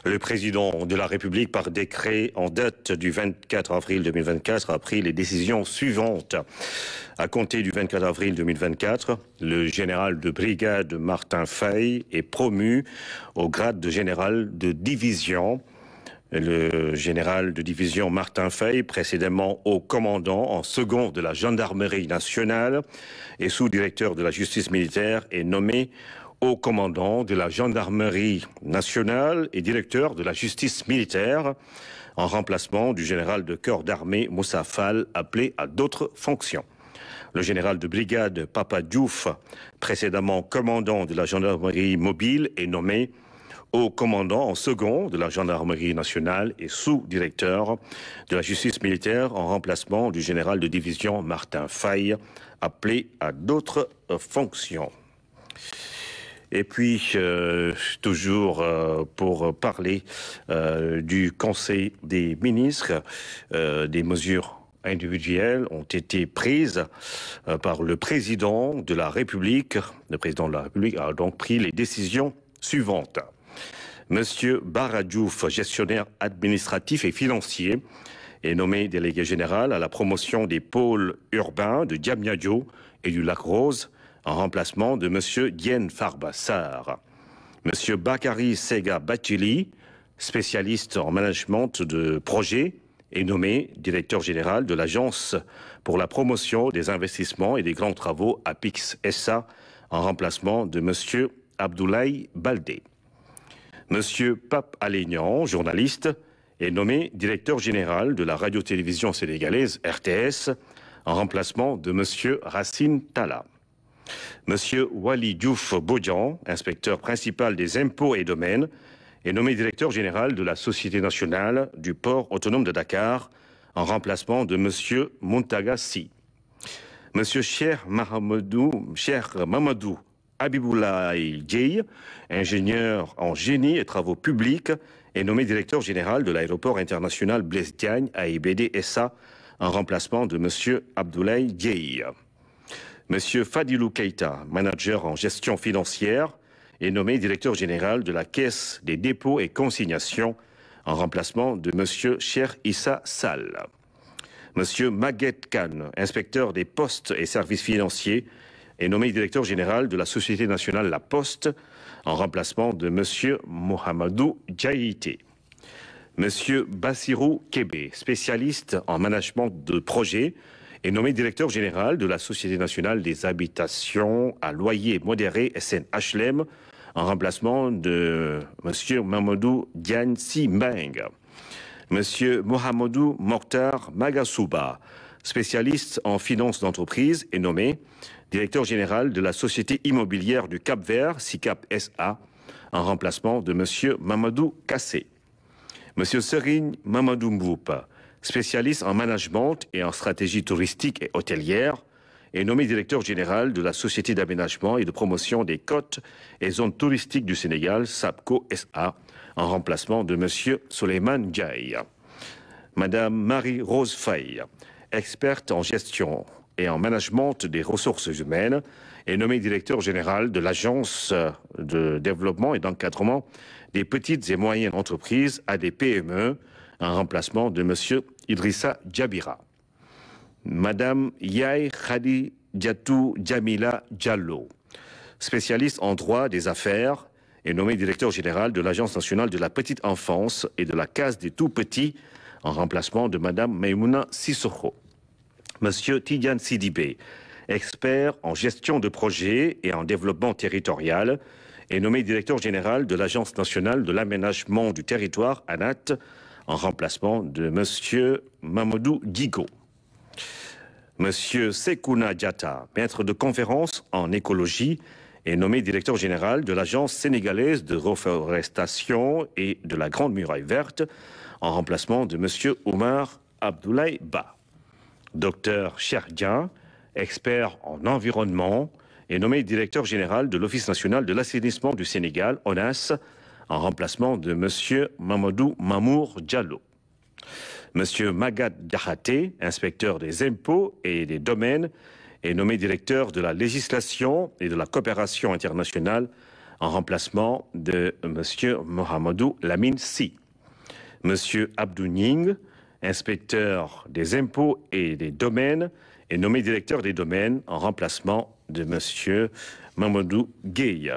Le président de la République, par décret en date du 24 avril 2024, a pris les décisions suivantes. À compter du 24 avril 2024, le général de brigade Martin Faye est promu au grade de général de division. Le général de division Martin Faye, précédemment haut commandant en second de la gendarmerie nationale et sous-directeur de la justice militaire, est nommé haut commandant de la gendarmerie nationale et directeur de la justice militaire, en remplacement du général de corps d'armée Moussa Fall, appelé à d'autres fonctions. Le général de brigade Papa Diouf, précédemment commandant de la gendarmerie mobile, est nommé haut commandant en second de la gendarmerie nationale et sous-directeur de la justice militaire, en remplacement du général de division Martin Faye, appelé à d'autres fonctions. Et puis, toujours pour parler du Conseil des ministres, des mesures individuelles ont été prises par le président de la République. Le président de la République a donc pris les décisions suivantes. Monsieur Bara Diouf, gestionnaire administratif et financier, est nommé délégué général à la promotion des pôles urbains de Diamniadio et du Lac Rose, en remplacement de monsieur Diène Farba Sarr. Monsieur Bakary Sega Batili, spécialiste en management de projet, est nommé directeur général de l'Agence pour la promotion des investissements et des grands travaux APIX SA, en remplacement de monsieur Abdoulaye Baldé. Monsieur Pape Alignan, journaliste, est nommé directeur général de la radio-télévision sénégalaise RTS, en remplacement de monsieur Racine Talla. Monsieur Wali Diouf Bodian, inspecteur principal des impôts et domaines, est nommé directeur général de la Société nationale du port autonome de Dakar, en remplacement de monsieur Muntaga Sy. Monsieur Cheikh Mamadou Habiboulaye Dieye, ingénieur en génie et travaux publics, est nommé directeur général de l'aéroport international Blaise Diagne AIBD SA, en remplacement de monsieur Abdoulaye Dieye. Monsieur Fadilou Keita, manager en gestion financière, est nommé directeur général de la Caisse des dépôts et consignations, en remplacement de monsieur Cheikh Issa Sall. Monsieur Maguette Khan, inspecteur des postes et services financiers, est nommé directeur général de la Société nationale La Poste, en remplacement de monsieur Mohamedou Diaïté. Monsieur Bassirou Kébé, spécialiste en management de projet, est nommé directeur général de la Société nationale des habitations à loyer modéré SNHLM, en remplacement de monsieur Mamadou Diagne Sy Mbeng. Monsieur Mohamedou Mokhtar Magasouba, spécialiste en finance d'entreprise, est nommé directeur général de la Société immobilière du Cap-Vert, SICAP SA, en remplacement de monsieur Mamadou Kassé. Monsieur Serigne Mamadou Mboup, spécialiste en management et en stratégie touristique et hôtelière, est nommé directeur général de la Société d'aménagement et de promotion des côtes et zones touristiques du Sénégal, SAPCO SA, en remplacement de monsieur Souleymane Diaye. Madame Marie-Rose Faye, experte en gestion et en management des ressources humaines, est nommée directeur général de l'Agence de développement et d'encadrement des petites et moyennes entreprises ADPME, en remplacement de monsieur Idrissa Djabira. Madame Yaye Khadi Diatou Djamila Diallo, spécialiste en droit des affaires, est nommée directeur général de l'Agence nationale de la petite enfance et de la case des tout-petits, en remplacement de madame Maïmouna Sissoko. Monsieur Tidiane Sidibé, expert en gestion de projets et en développement territorial, est nommé directeur général de l'Agence nationale de l'aménagement du territoire, ANAT, en remplacement de monsieur Mamadou Digo. Monsieur Sekouna Diatta, maître de conférence en écologie, est nommé directeur général de l'Agence sénégalaise de reforestation et de la Grande Muraille Verte, en remplacement de monsieur Omar Abdoulaye Ba. Docteur Cherdia, expert en environnement, est nommé directeur général de l'Office national de l'assainissement du Sénégal, ONAS, en remplacement de monsieur Mamadou Mamour Diallo. Monsieur Magat Diakhaté, inspecteur des impôts et des domaines, est nommé directeur de la législation et de la coopération internationale, en remplacement de M. Mohamedou Lamine Sy. M. Abdou Ning, inspecteur des impôts et des domaines, est nommé directeur des domaines en remplacement de M. Mamadou Gueye.